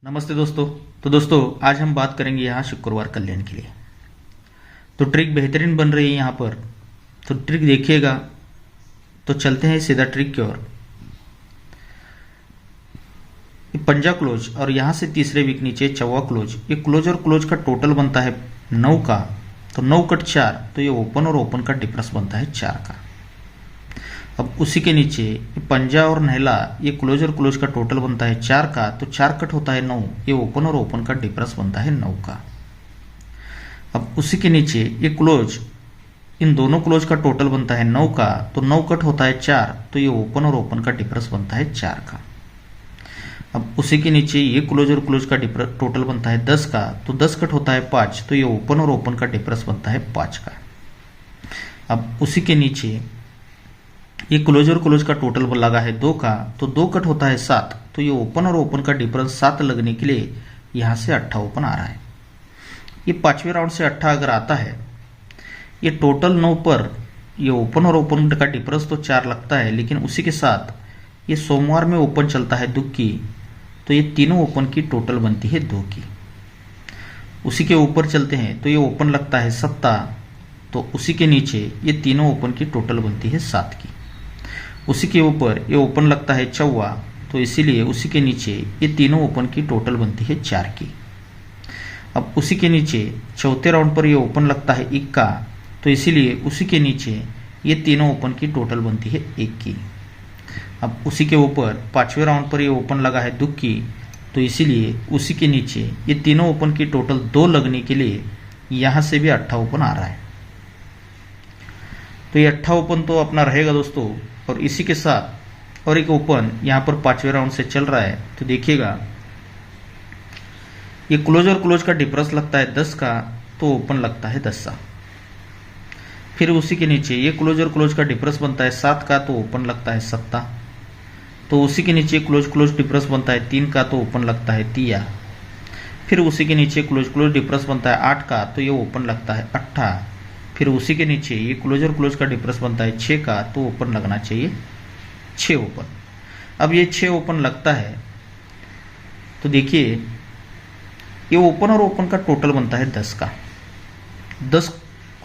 नमस्ते दोस्तों। तो दोस्तों आज हम बात करेंगे यहाँ शुक्रवार कल्याण के लिए। तो ट्रिक बेहतरीन बन रही है यहाँ पर, तो ट्रिक देखिएगा। तो चलते हैं सीधा ट्रिक की ओर। पंजा क्लोज और यहाँ से तीसरे वीक नीचे चौवा क्लोज, ये क्लोज और क्लोज का टोटल बनता है 9 का। तो 9 कट 4, तो ये ओपन और ओपन का डिफरेंस बनता है 4 का। अब उसी के नीचे पंजा और नहला, ये क्लोज और क्लोज का टोटल बनता है 4 का। तो 4 कट होता है 9, ये ओपन और ओपन का डिफरेंस बनता है 9 का। अब उसी के नीचे ये क्लोज, इन दोनों क्लोज का टोटल बनता है 9 का। तो 9 कट होता है 4, तो ये ओपन और ओपन का डिफरेंस बनता है 4 का। अब उसी के नीचे ये क्लोज और क्लोज का टोटल बनता है 10 का। तो 10 कट होता है 5, तो ये ओपन और ओपन का डिफरेंस बनता है 5 का। अब उसी के नीचे ये क्लोज और क्लोज का टोटल लगा है 2 का। तो 2 कट होता है 7, तो ये ओपन और ओपन का डिफरेंस 7 लगने के लिए यहाँ से 8 ओपन आ रहा है। ये पांचवें राउंड से 8 अगर आता है, ये टोटल 9 पर ये ओपन और ओपन का डिफरेंस तो 4 लगता है, लेकिन उसी के साथ ये सोमवार में ओपन चलता है 2 की। तो ये तीनों ओपन की टोटल बनती है 2 की। उसी के ऊपर चलते हैं, तो ये ओपन लगता है 7, तो उसी के नीचे ये तीनों ओपन की टोटल बनती है 7 की। उसी के ऊपर ये ओपन लगता है 4, तो इसीलिए उसी के नीचे ये तीनों ओपन की टोटल बनती है 4 की। अब उसी के नीचे चौथे राउंड पर ये ओपन लगता है 1, तो इसीलिए उसी के नीचे ये तीनों ओपन की टोटल बनती है 1 की। अब उसी के ऊपर पांचवें राउंड पर ये ओपन लगा है 2 की, तो इसीलिए उसी के नीचे ये तीनों ओपन की टोटल 2 लगने के लिए यहाँ से भी 8 ओपन आ रहा है। तो ये 8 ओपन तो अपना रहेगा दोस्तों। और इसी के साथ और एक ओपन यहाँ पर पांचवें राउंड से चल रहा है। तो देखिएगा, ये क्लोज और क्लोज का डिफरेंस लगता है 10 का, तो ओपन लगता है 10 सा। फिर उसी के नीचे ये क्लोज और क्लोज का डिफरेंस बनता है 7 का, तो ओपन लगता है 7। तो उसी के नीचे क्लोज क्लोज डिफरेंस बनता है 3 का, तो ओपन लगता है 3। फिर उसी के नीचे क्लोज क्लोज डिफरेंस बनता है 8 का, तो ये ओपन लगता है 8। फिर उसी के नीचे ये क्लोज और क्लोज का डिफरेंस बनता है 6 का, तो ओपन लगना चाहिए 6 ओपन। अब ये 6 ओपन लगता है, तो देखिए ये ओपन और ओपन का टोटल बनता है 10 का। 10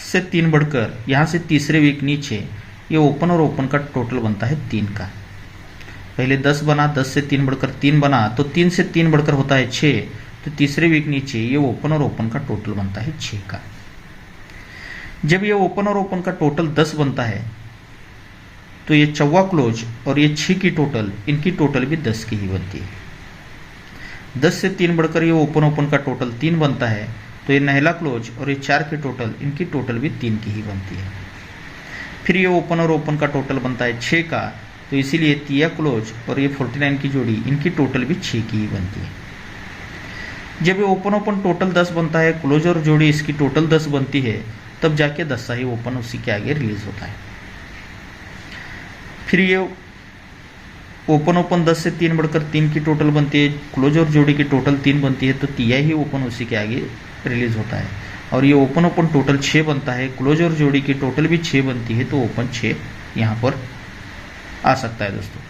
से 3 बढ़कर यहाँ से तीसरे वीक नीचे ये ओपन और ओपन का टोटल बनता है 3 का। पहले 10 बना, 10 से 3 बढ़कर 3 बना, तो 3 से 3 बढ़कर होता है 6। तो तीसरे वीक नीचे ये ओपन और ओपन का टोटल बनता है 6 का। जब ये ओपन और ओपन का टोटल 10 बनता है, तो ये चौवा क्लोज और ये 6 की टोटल, इनकी टोटल भी 10 की ही बनती है। 10 से 3 बढ़कर ये ओपन ओपन का टोटल 3 बनता है, तो ये नहला क्लोज और ये 4 की टोटल, इनकी टोटल भी 3 की ही बनती है। फिर ये ओपन और ओपन का टोटल बनता है 6 का, तो इसीलिए तिया क्लोज और ये 49 की जोड़ी, इनकी टोटल भी 6 की ही बनती है। जब ये ओपन ओपन टोटल 10 बनता है, क्लोज और जोड़ी इसकी टोटल 10 बनती है, तब जाके 10 ही ओपन उसी के आगे रिलीज होता है। फिर ये ओपन ओपन 10 से 3 बढ़कर 3 की टोटल बनती है, क्लोज और जोड़ी की टोटल 3 बनती है, तो तिया ही ओपन उसी के आगे रिलीज होता है। और ये ओपन ओपन टोटल 6 बनता है, क्लोज और जोड़ी की टोटल भी 6 बनती है, तो ओपन 6 यहाँ पर आ सकता है दोस्तों।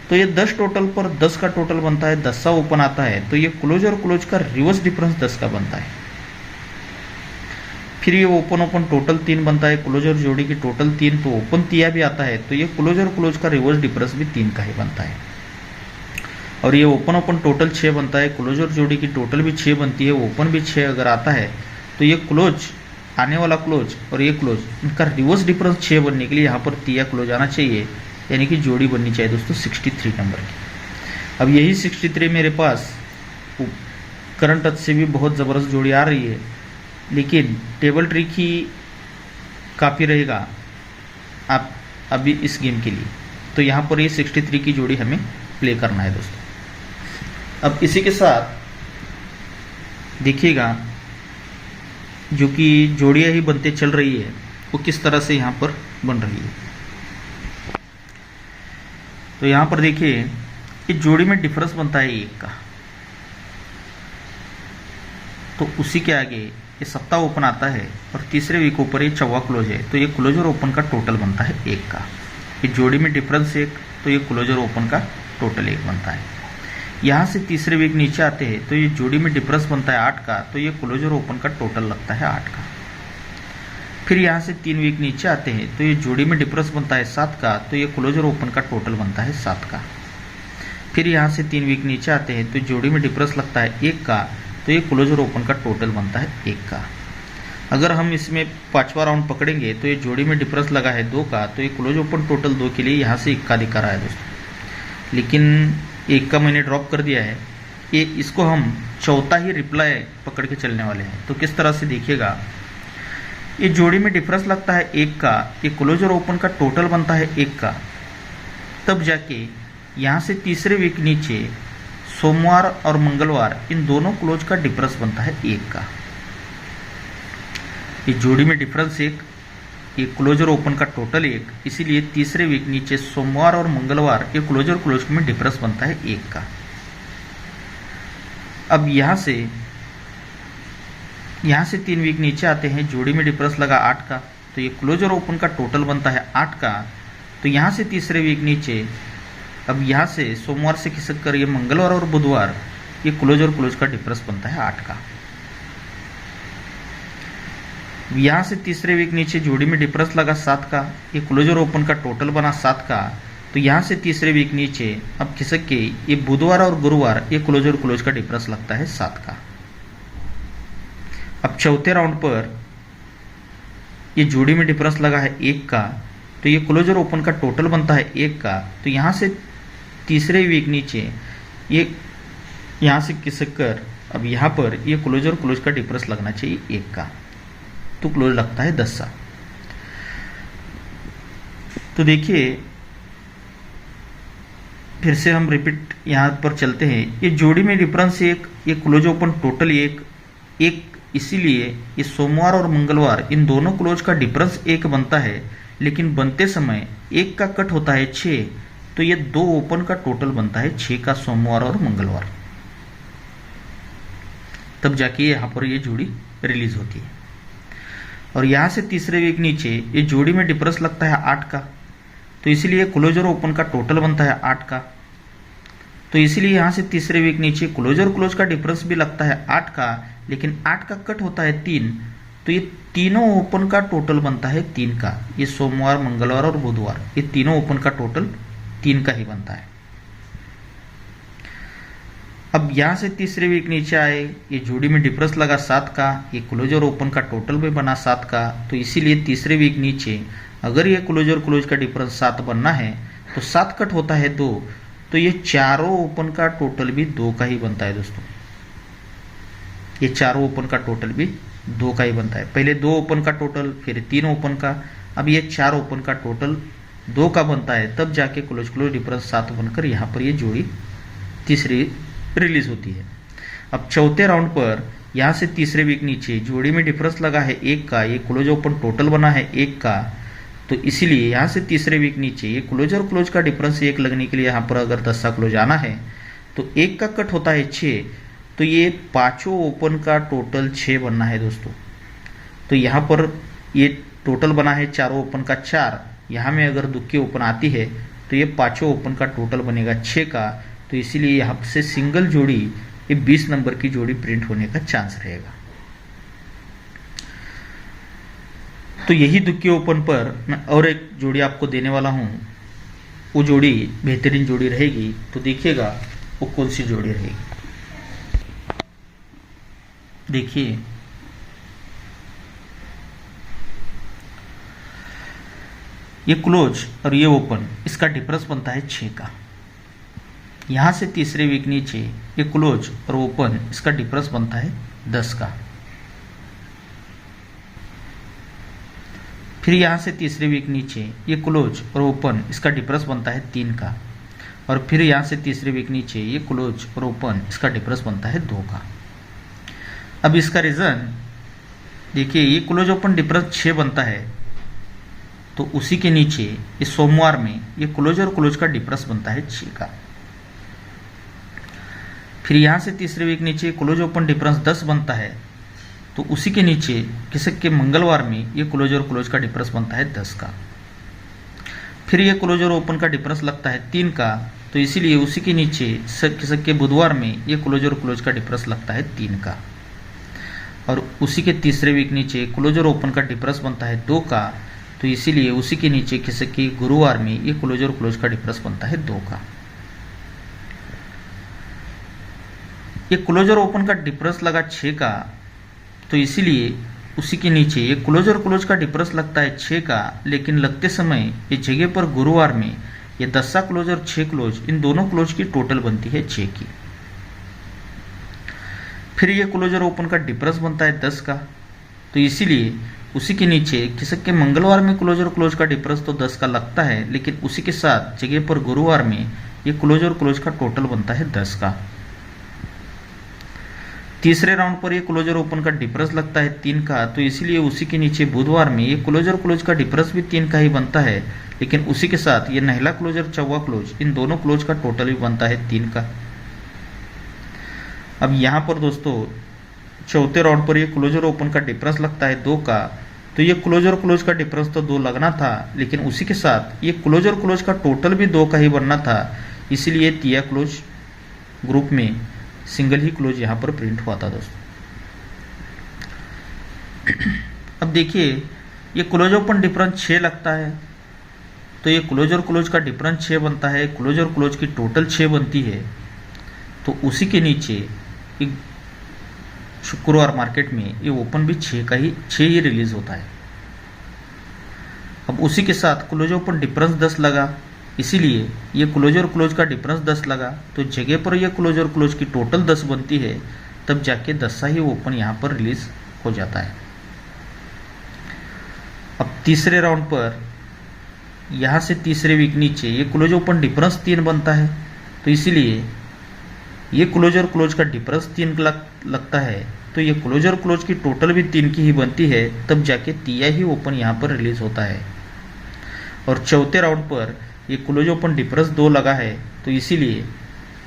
तो ये 10 टोटल पर 10 का टोटल बनता है, 10 ओपन आता है, तो ये क्लोज और क्लोज का रिवर्स डिफरेंस 10 का बनता है। फिर ये ओपन ओपन टोटल 3 बनता है, क्लोज और जोड़ी की टोटल 3, तो ओपन तिया भी आता है, तो ये क्लोज और क्लोज का रिवर्स डिफरेंस भी 3 का ही बनता है। और ये ओपन ओपन टोटल 6 बनता है, क्लोज और जोड़ी की टोटल भी 6 बनती है, ओपन भी 6 अगर आता है, तो ये क्लोज, आने वाला क्लोज और ये क्लोज, इनका रिवर्स डिफरेंस 6 बनने के लिए यहाँ पर तिया क्लोज आना चाहिए, यानी कि जोड़ी बननी चाहिए दोस्तों 63 नंबर की। अब यही 63 मेरे पास करंट टच से भी बहुत ज़बरदस्त जोड़ी आ रही है, लेकिन टेबल ट्रिक ही काफ़ी रहेगा आप अभी इस गेम के लिए। तो यहाँ पर ये 63 की जोड़ी हमें प्ले करना है दोस्तों। अब इसी के साथ देखिएगा, जो कि जोड़ियाँ ही बनते चल रही है, वो किस तरह से यहाँ पर बन रही है। तो यहाँ पर देखिए, ये जोड़ी में डिफरेंस बनता है 1 का, तो उसी के आगे ये 7 ओपन आता है, और तीसरे वीक ऊपर ये चौवा क्लोज है, तो ये क्लोज और ओपन का टोटल बनता है 1 का। ये जोड़ी में डिफरेंस 1, तो ये क्लोज और ओपन का टोटल 1 बनता है। यहाँ से तीसरे वीक नीचे आते हैं तो ये जोड़ी में डिफरेंस बनता है 8 का, तो ये क्लोज और ओपन का टोटल लगता है 8 का। फिर यहाँ से 3 वीक नीचे आते हैं तो ये जोड़ी में डिफरेंस बनता है 7 का, तो ये क्लोज और ओपन का टोटल बनता है 7 का। फिर यहाँ से 3 वीक नीचे आते हैं तो जोड़ी में डिफरेंस लगता है 1 का, तो ये क्लोज और ओपन का टोटल बनता है 1 का। अगर हम इसमें 5वां राउंड पकड़ेंगे तो ये जोड़ी में डिफरेंस लगा है 2 का, तो ये क्लोज ओपन टोटल 2 के लिए यहाँ से 1 का दिखा रहा है दोस्तों, लेकिन 1 का मैंने ड्रॉप कर दिया है। ये इसको हम चौथा ही रिप्लाई पकड़ के चलने वाले हैं। तो किस तरह से देखिएगा, ये जोड़ी में डिफरेंस लगता है 1 का, ये क्लोज और ओपन का टोटल बनता है 1 का, तब जाके यहाँ से तीसरे वीक नीचे सोमवार और मंगलवार इन दोनों क्लोज का डिफरेंस बनता है 1 का। ये जोड़ी में डिफरेंस 1, ये क्लोज और ओपन का टोटल 1, इसीलिए तीसरे वीक नीचे सोमवार और मंगलवार ये क्लोज और क्लोज में डिफरेंस बनता है 1 का। अब यहाँ से 3 वीक नीचे आते हैं, जोड़ी में डिफरेंस लगा 8 का, तो ये क्लोज और ओपन का टोटल बनता है 8 का। तो यहाँ से तीसरे वीक नीचे, अब यहाँ से सोमवार से खिसक कर ये मंगलवार और बुधवार ये क्लोज और क्लोज का डिफरेंस बनता है 8 का। यहाँ से तीसरे वीक नीचे जोड़ी में डिफरेंस लगा 7 का, ये क्लोज और ओपन का टोटल बना 7 का। तो यहाँ से तीसरे वीक नीचे अब खिसक के ये बुधवार और गुरुवार ये क्लोज और क्लोज का डिफरेंस लगता है 7 का। अब चौथे राउंड पर ये जोड़ी में डिफरेंस लगा है 1 का, तो ये क्लोज और ओपन का टोटल बनता है 1 का। तो यहाँ से तीसरे वीक नीचे ये यहाँ से खिसक कर अब यहाँ पर ये क्लोज और क्लोज का डिफरेंस लगना चाहिए 1 का, तो क्लोज लगता है 10 का। तो देखिए फिर से हम रिपीट यहाँ पर चलते हैं, ये जोड़ी में डिफरेंस 1, ये क्लोज ओपन टोटल 1, इसीलिए ये सोमवार और मंगलवार इन दोनों क्लोज का डिफरेंस 1 बनता है, लेकिन बनते समय 1 का कट होता है 6, तो ये 2 ओपन का टोटल बनता है 6 का, सोमवार और मंगलवार, तब जाके यहाँ पर ये जोड़ी रिलीज होती है। और यहाँ से तीसरे वीक नीचे ये जोड़ी में डिफरेंस लगता है 8 का, तो इसलिए क्लोज और ओपन का टोटल बनता है 8 का। तो इसलिए यहाँ से तीसरे वीक नीचे क्लोज और क्लोज का डिफरेंस भी लगता है 8 का, लेकिन 8 का कट होता है 3, तो ये तीनों ओपन का टोटल बनता है 3 का। ये सोमवार, मंगलवार और बुधवार ये तीनों ओपन का टोटल 3 का ही बनता है। अब यहाँ से तीसरे वीक नीचे आए, ये जोड़ी में डिफरेंस लगा 7 का, ये क्लोज और ओपन का टोटल भी बना 7 का। तो इसीलिए तीसरे वीक नीचे अगर ये क्लोज और क्लोज का डिफरेंस 7 बनना है तो 7 कट होता है 2, तो ये चारों ओपन का टोटल भी 2 का ही बनता है दोस्तों। ये चारों ओपन का टोटल भी 2 का ही बनता है। पहले 2 ओपन का टोटल, फिर 3 ओपन का, अब ये 4 ओपन का टोटल 2 का बनता है, तब जाके क्लोज क्लोज डिफरेंस 7 बनकर यहाँ पर ये जोड़ी तीसरी रिलीज होती है। अब चौथे राउंड पर यहाँ से तीसरे वीक नीचे जोड़ी में डिफरेंस लगा है 1 का, ये क्लोज ओपन टोटल बना है 1 का। तो इसीलिए यहाँ से तीसरे वीक नीचे ये क्लोज और क्लोज का डिफरेंस 1 लगने के लिए यहाँ पर अगर 10 का क्लोज आना है तो 1 का कट होता है 6, तो ये पांचों ओपन का टोटल 6 बनना है दोस्तों। तो यहाँ पर ये टोटल बना है चारों ओपन का 4, यहाँ में अगर दुक्की ओपन आती है तो ये पांचों ओपन का टोटल बनेगा 6 का। तो इसीलिए यहाँ से सिंगल जोड़ी ये 20 नंबर की जोड़ी प्रिंट होने का चांस रहेगा। तो यही दुक्की ओपन पर मैं और एक जोड़ी आपको देने वाला हूँ, वो जोड़ी बेहतरीन जोड़ी रहेगी। तो देखिएगा वो कौन सी जोड़ी रहेगी। देखिए ये क्लोज और ये ओपन, इसका डिफरेंस बनता है 6 का। यहाँ से तीसरे वीक नीचे ये क्लोज और ओपन, इसका डिफरेंस बनता है 10 का। फिर यहाँ से तीसरे वीक नीचे ये क्लोज और ओपन, इसका डिफरेंस बनता है 3 का। और फिर यहाँ से तीसरे वीक नीचे ये क्लोज और ओपन, इसका डिफरेंस बनता है 2 का। अब इसका रीज़न देखिए, ये क्लोज ओपन डिफरेंस 6 बनता है, तो उसी के नीचे ये सोमवार में ये क्लोज और क्लोज का डिफरेंस बनता है 6 का। फिर यहाँ से तीसरे वीक नीचे क्लोज ओपन डिफरेंस 10 बनता है, तो उसी के नीचे किसक के मंगलवार में ये क्लोज और क्लोज का डिफरेंस बनता है 10 का। फिर ये क्लोज और ओपन का डिफरेंस लगता है 3 का, तो इसीलिए उसी के नीचे सबके बुधवार में ये क्लोज और क्लोज का डिफरेंस लगता है 3 का, और उसी के तीसरे वीक नीचे क्लोज और ओपन का डिफरेंस बनता है 2 का, तो इसीलिए उसी के नीचे किसी गुरुवार में ये क्लोज और क्लोज का डिफरेंस बनता है 2 का। ये क्लोज और ओपन का डिफरेंस लगा 6 का, तो इसीलिए उसी के नीचे ये क्लोज और क्लोज का डिफरेंस लगता है 6 का, लेकिन लगते समय ये जगह पर गुरुवार में ये 10 क्लोज और 6 क्लोज, इन दोनों क्लोज की टोटल बनती है 6 की। फिर ये क्लोज और ओपन का डिफरेंस बनता है 10 का, तो इसीलिए उसी के नीचे किसके मंगलवार में क्लोज और क्लोज का डिफरेंस तो 10 का लगता है, लेकिन उसी के साथ जगह पर गुरुवार में ये क्लोज और क्लोज का टोटल बनता है 10 का। तीसरे राउंड पर ये क्लोज और ओपन का डिफरेंस लगता है 3 का, तो इसीलिए उसी के नीचे बुधवार में ये क्लोज और क्लोज का डिफरेंस भी 3 का ही बनता है, लेकिन उसी के साथ ये नहला क्लोज और चौवा क्लोज, इन दोनों क्लोज का टोटल भी बनता है 3 का। अब यहाँ पर दोस्तों चौथे राउंड पर ये क्लोज और ओपन का डिफरेंस लगता है 2 का, तो ये क्लोज और क्लोज का डिफरेंस तो 2 लगना था, लेकिन उसी के साथ ये क्लोज और क्लोज का टोटल भी 2 का ही बनना था, इसीलिए तिया क्लोज ग्रुप में सिंगल ही क्लोज यहाँ पर प्रिंट हुआ था दोस्तों। अब देखिए ये क्लोज ओपन डिफरेंस 6 लगता है, तो ये क्लोज और क्लोज का डिफरेंस 6 बनता है, क्लोज और क्लोज की टोटल 6 बनती है, तो उसी के नीचे एक शुक्रवार मार्केट में ये ओपन भी 6 ही रिलीज होता है। अब उसी के साथ क्लोज ओपन डिफरेंस 10 लगा, इसीलिए ये क्लोज और क्लोज का डिफरेंस 10 लगा, तो जगह पर ये क्लोज और क्लोज की टोटल 10 बनती है, तब जाके 10 ही ओपन यहाँ पर रिलीज हो जाता है। अब तीसरे राउंड पर यहाँ से तीसरे वीक नीचे ये क्लोज ओपन डिफरेंस 3 बनता है, तो इसीलिए ये क्लोज और क्लोज का डिफरेंस 3 लगता है, तो ये क्लोज और क्लोज की टोटल भी 3 की ही बनती है, तब जाके तिया ही ओपन यहाँ पर रिलीज होता है। और चौथे राउंड पर ये क्लोज ओपन डिफरेंस 2 लगा है, तो इसीलिए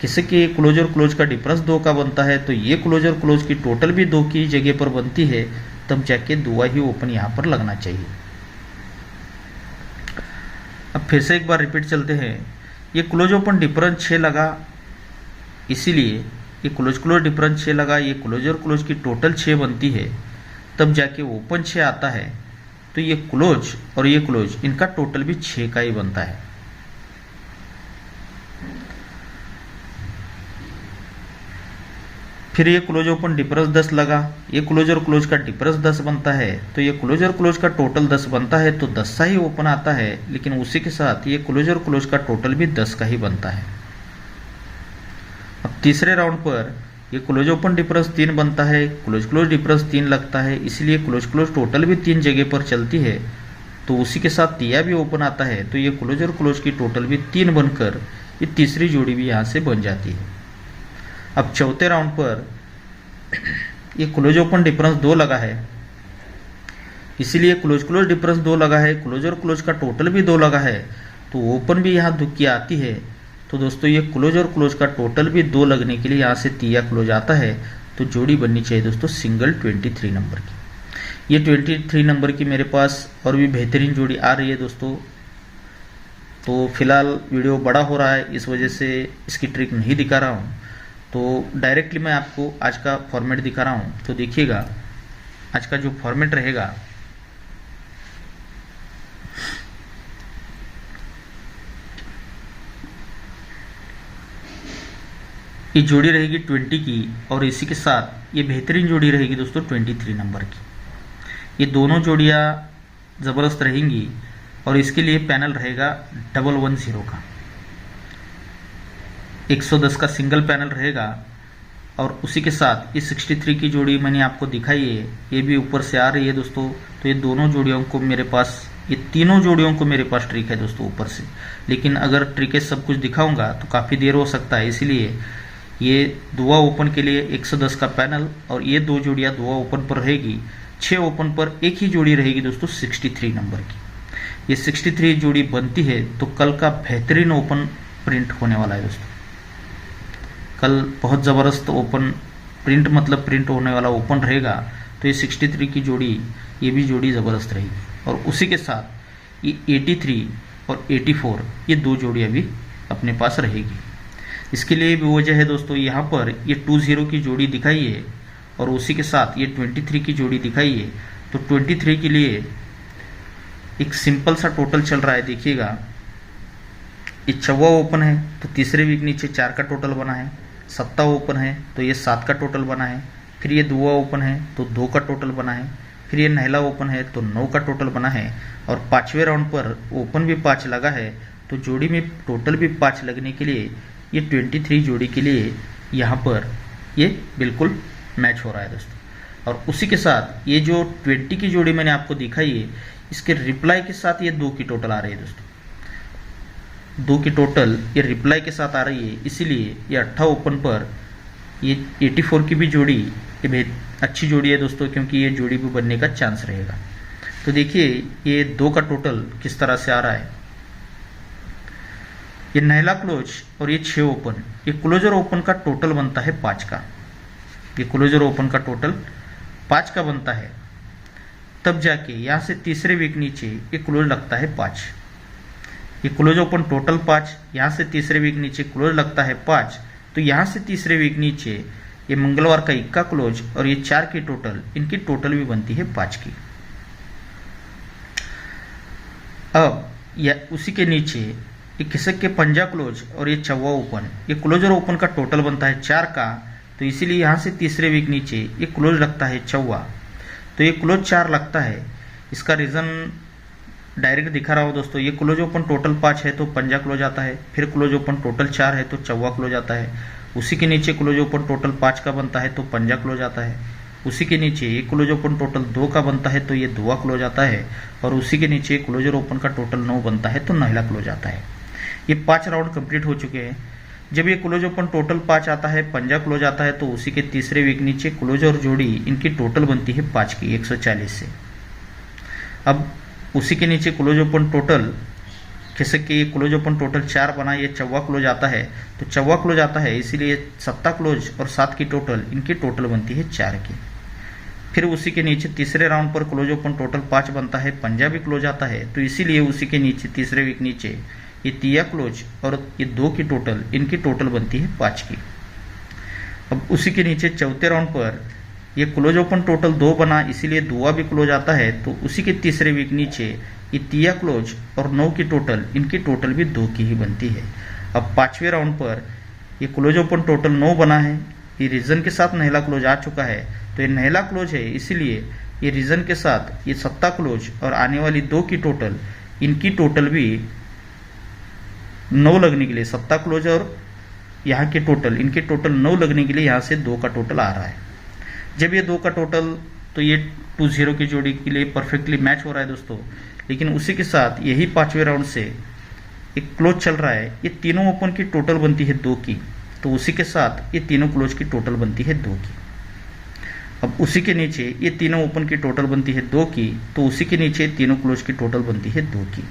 किसी के क्लोज और क्लोज का डिफरेंस 2 का बनता है, तो ये क्लोज और क्लोज की टोटल भी 2 की जगह पर बनती है, तब जाके 2 ही ओपन यहाँ पर लगना चाहिए। अब फिर से एक बार रिपीट चलते हैं, ये क्लोज ओपन डिफरेंस 6 लगा, इसीलिए ये क्लोज क्लोज डिफरेंस 6 लगा, ये क्लोज और क्लोज की टोटल 6 बनती है, तब जाके ओपन 6 आता है, तो ये क्लोज और ये क्लोज इनका टोटल भी 6 का ही बनता है। फिर ये क्लोज ओपन डिफरेंस 10 लगा, ये क्लोज और क्लोज का डिफरेंस 10 बनता है, तो ये क्लोज और क्लोज का टोटल 10 बनता है, तो 10 ही ओपन आता है, लेकिन उसी के साथ ये क्लोज और क्लोज का टोटल भी 10 का ही बनता है। अब तीसरे राउंड पर ये क्लोज ओपन डिफरेंस 3 बनता है, क्लोज क्लोज डिफरेंस 3 लगता है, इसलिए क्लोज क्लोज टोटल भी 3 जगह पर चलती है, तो उसी के साथ तिया भी ओपन आता है, तो ये क्लोज और क्लोज की टोटल भी 3 बनकर ये तीसरी जोड़ी भी यहाँ से बन जाती है। अब चौथे राउंड पर ये क्लोज ओपन डिफरेंस 2 लगा है, इसीलिए क्लोज क्लोज डिफरेंस 2 लगा है, क्लोज और क्लोज का टोटल भी 2 लगा है, तो ओपन भी यहाँ दुखी आती है, तो दोस्तों ये क्लोज और क्लोज का टोटल भी 2 लगने के लिए यहाँ से तिया क्लोज आता है, तो जोड़ी बननी चाहिए दोस्तों सिंगल 23 नंबर की। ये 23 नंबर की मेरे पास और भी बेहतरीन जोड़ी आ रही है दोस्तों, तो फिलहाल वीडियो बड़ा हो रहा है, इस वजह से इसकी ट्रिक नहीं दिखा रहा हूँ, तो डायरेक्टली मैं आपको आज का फॉर्मेट दिखा रहा हूँ। तो देखिएगा आज का जो फॉर्मेट रहेगा, ये जोड़ी रहेगी 20 की, और इसी के साथ ये बेहतरीन जोड़ी रहेगी दोस्तों 23 नंबर की। ये दोनों जोड़ियाँ ज़बरदस्त रहेंगी, और इसके लिए पैनल रहेगा 110 का, 110 का सिंगल पैनल रहेगा, और उसी के साथ ये 63 की जोड़ी मैंने आपको दिखाई है, ये भी ऊपर से आ रही है दोस्तों। तो ये दोनों जोड़ियों को मेरे पास, ये तीनों जोड़ियों को मेरे पास ट्रिक है दोस्तों ऊपर से, लेकिन अगर ट्रिक सब कुछ दिखाऊंगा तो काफ़ी देर हो सकता है, इसलिए ये दुआ ओपन के लिए 110 का पैनल, और ये 2 जोड़ियाँ दुआ ओपन पर रहेगी, 6 ओपन पर एक ही जोड़ी रहेगी दोस्तों 63 नंबर की। ये 63 जोड़ी बनती है तो कल का बेहतरीन ओपन प्रिंट होने वाला है दोस्तों। कल बहुत ज़बरदस्त ओपन प्रिंट, मतलब प्रिंट होने वाला ओपन रहेगा, तो ये 63 की जोड़ी, ये भी जोड़ी ज़बरदस्त रहेगी, और उसी के साथ ये 83 और 84 ये 2 जोड़ियाँ भी अपने पास रहेगी। इसके लिए भी वजह है दोस्तों, यहाँ पर ये 20 की जोड़ी दिखाई है और उसी के साथ ये 23 की जोड़ी दिखाई है। तो 23 के लिए एक सिंपल सा टोटल चल रहा है, देखिएगा ये 14 ओपन है तो तीसरे वीक नीचे 4 का टोटल बना है, 7 ओपन है तो ये 7 का टोटल बना है, फिर ये 2 ओपन है तो 2 का टोटल बना है, फिर ये नहला ओपन है तो 9 का टोटल बना है, और 5वें राउंड पर ओपन भी 5 लगा है तो जोड़ी में टोटल भी 5 लगने के लिए ये 23 जोड़ी के लिए यहाँ पर ये बिल्कुल मैच हो रहा है दोस्तों। और उसी के साथ ये जो 20 की जोड़ी मैंने आपको दिखाई है, इसके रिप्लाई के साथ ये 2 की टोटल आ रही है दोस्तों। 2 की टोटल ये रिप्लाई के साथ आ रही है, इसीलिए ये 8 ओपन पर ये 84 की भी जोड़ी ये अच्छी जोड़ी है दोस्तों, क्योंकि ये जोड़ी भी बनने का चांस रहेगा। तो देखिए ये 2 का टोटल किस तरह से आ रहा है। ये नहला क्लोज और ये 6 ओपन, ये क्लोजर ओपन का टोटल बनता है 5 का। ये क्लोजर ओपन का टोटल 5 का बनता है, तब जाके यहाँ से तीसरे वीक नीचे ये क्लोज लगता है 5। ये क्लोज ओपन टोटल 5, यहाँ से तीसरे वीक नीचे क्लोज लगता है 5, तो यहाँ से तीसरे वीक नीचे ये मंगलवार का इक्का क्लोज और ये 4 की टोटल, इनकी टोटल भी बनती है 5 की। अब या उसी के नीचे ये खिसक के पंजा क्लोज और ये 14 ओपन, ये क्लोजर ओपन का टोटल बनता है 4 का, तो इसीलिए यहाँ से तीसरे वीक नीचे ये क्लोज लगता है 14, तो ये क्लोज 4 लगता है। इसका रीज़न डायरेक्ट दिखा रहा हो दोस्तों, ये क्लोज ओपन टोटल 5 है तो पंजा क्लोज आता है, फिर क्लोज ओपन टोटल 4 है तो 14 क्लोज आता है, उसी के नीचे क्लोज ओपन टोटल 5 का बनता है तो पंजा क्लोज आता है, उसी के नीचे ये क्लोज ओपन टोटल 2 का बनता है तो ये 2 क्लोज आता है, और उसी के नीचे क्लोजर ओपन का टोटल 9 बनता है तो नहला क्लोज आता है। ये 5 राउंड कंप्लीट हो चुके हैं। जब ये क्लोज ओपन टोटल 5 आता है, पंजा क्लोज आता है, तो उसी के तीसरे वीक नीचे क्लोज और जोड़ी इनकी टोटल बनती है 5 की 140 से। अब उसी के नीचे क्लोज ओपन टोटल खिसक के ये क्लोज ओपन टोटल 4 बना, ये 14 क्लोज आता है, तो 14 क्लोज आता है, इसीलिए 7 क्लोज और 7 की टोटल, इनकी टोटल बनती है 4 की। फिर उसी के नीचे तीसरे राउंड पर क्लोज ओपन टोटल 5 बनता है, पंजा भी क्लोज आता है, तो इसीलिए उसी के नीचे तीसरे वीक नीचे ये 3 क्लोज और ये 2 की टोटल, इनकी टोटल बनती है 5 की। अब उसी के नीचे चौथे राउंड पर ये क्लोज ओपन टोटल 2 बना, इसीलिए 2 भी क्लोज आता है, तो उसी के तीसरे वीक नीचे ये 3 क्लोज और 9 की टोटल, इनकी टोटल भी 2 की ही बनती है। अब 5वें राउंड पर ये क्लोज ओपन टोटल 9 बना है, ये रीजन के साथ नहला क्लोज आ चुका है, तो ये नहला क्लोज है, इसीलिए ये रीजन के साथ ये 7 क्लोज और आने वाली 2 की टोटल, इनकी टोटल भी 9 लगने के लिए 7 क्लोज और यहाँ के टोटल, इनके टोटल 9 लगने के लिए यहाँ से 2 का टोटल आ रहा है। जब ये 2 का टोटल, तो ये 20 की जोड़ी के लिए परफेक्टली मैच हो रहा है दोस्तों। लेकिन उसी के साथ यही 5वें राउंड से एक क्लोज चल रहा है, ये तीनों ओपन की टोटल बनती है 2 की, तो उसी के साथ ये तीनों क्लोज की टोटल बनती है 2 की। अब उसी के नीचे ये तीनों ओपन की टोटल बनती है 2 की, तो उसी के नीचे तीनों क्लोज की टोटल बनती है 2 की।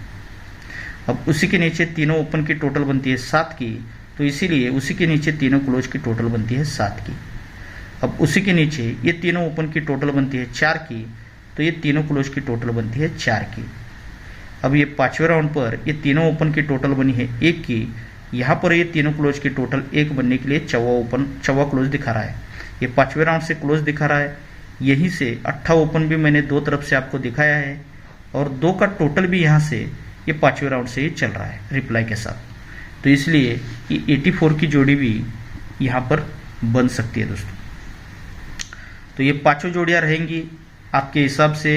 अब उसी के नीचे तीनों ओपन की टोटल बनती है 7 की, तो इसीलिए उसी के नीचे तीनों क्लोज की टोटल बनती है 7 की। अब उसी के नीचे ये तीनों ओपन की टोटल बनती है 4 की, तो ये तीनों क्लोज की टोटल बनती है 4 की। अब ये 5वें राउंड पर ये तीनों ओपन की टोटल बनी है 1 की, यहाँ पर ये तीनों क्लोज की टोटल 1 बनने के लिए 14 क्लोज दिखा रहा है। ये 5वें राउंड से क्लोज दिखा रहा है, यहीं से 8 ओपन भी मैंने 2 तरफ से आपको दिखाया है, और 2 का टोटल भी यहाँ से ये 5वें राउंड से ही चल रहा है रिप्लाई के साथ, तो इसलिए ये 84 की जोड़ी भी यहाँ पर बन सकती है दोस्तों। तो ये 5 जोड़ियाँ रहेंगी, आपके हिसाब से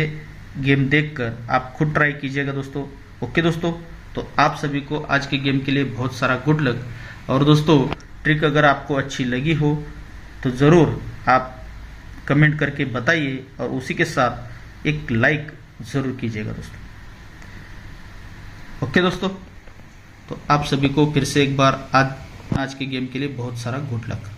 गेम देखकर आप खुद ट्राई कीजिएगा दोस्तों। ओके दोस्तों, तो आप सभी को आज के गेम के लिए बहुत सारा गुड लक। और दोस्तों ट्रिक अगर आपको अच्छी लगी हो तो ज़रूर आप कमेंट करके बताइए, और उसी के साथ एक लाइक ज़रूर कीजिएगा दोस्तों। ओके दोस्तों, तो आप सभी को फिर से एक बार आज के गेम के लिए बहुत सारा गुड लक।